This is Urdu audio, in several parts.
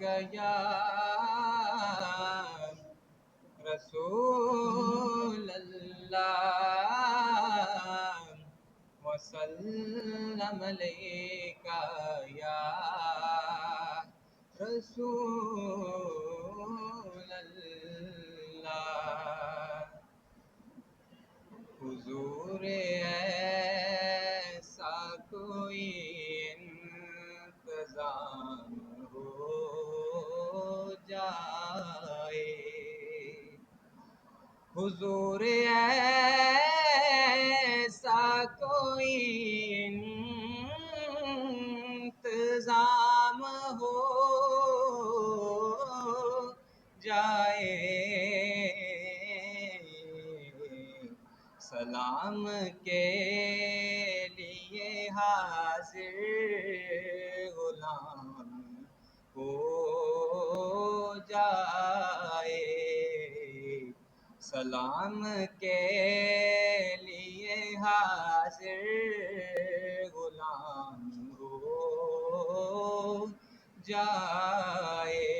یا رسول اللہ وسلم علیکہ یا رسول اللہ۔ حضور ایسا کوئی انتظام ہو جائے، حضور ایسا کوئی انتظام ہو جائے، سلام کے لیے حاضر غلام ہو جائے، سلام کے لیے حاضر غلام ہو جائے۔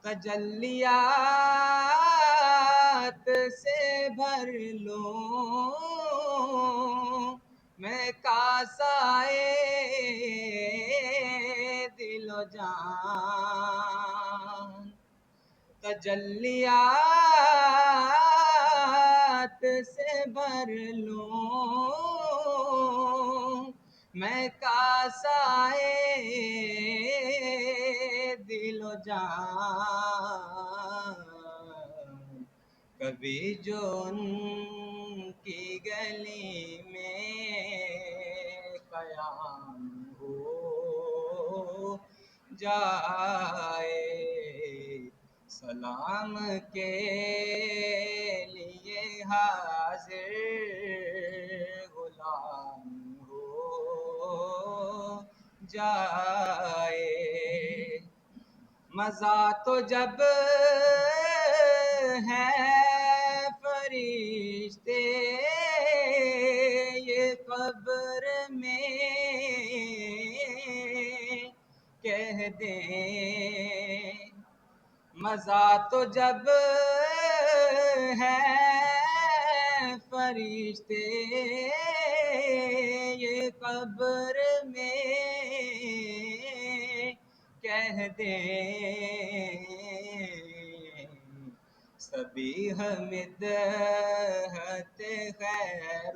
تجلیات سے بھر لوں میں کاسائے دل و جان، تجلیات سے بھر لوں میں کاسائے دل و جان، کبھی جو ان کی گلی میں قیام ہو جائے، سلام کے لیے حاضر غلام ہو جائے۔ مزہ تو جب ہے فرشتے یہ قبر میں کہہ دیں، مزہ تو جب ہے فرشتے یہ قبر میں کہہ دیں، سبیح مدحت خیر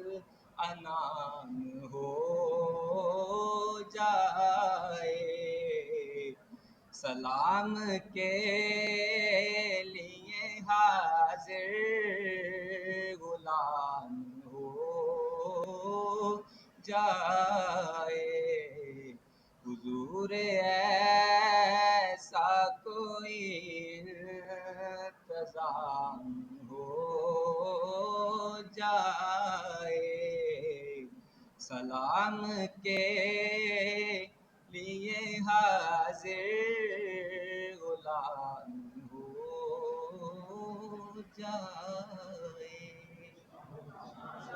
الانام ہو جائے، سلام کے لیے حاضر غلام ہو جائے، حضور ایسا کوئی انتظام ہو جائے، سلام کے لیے حاضر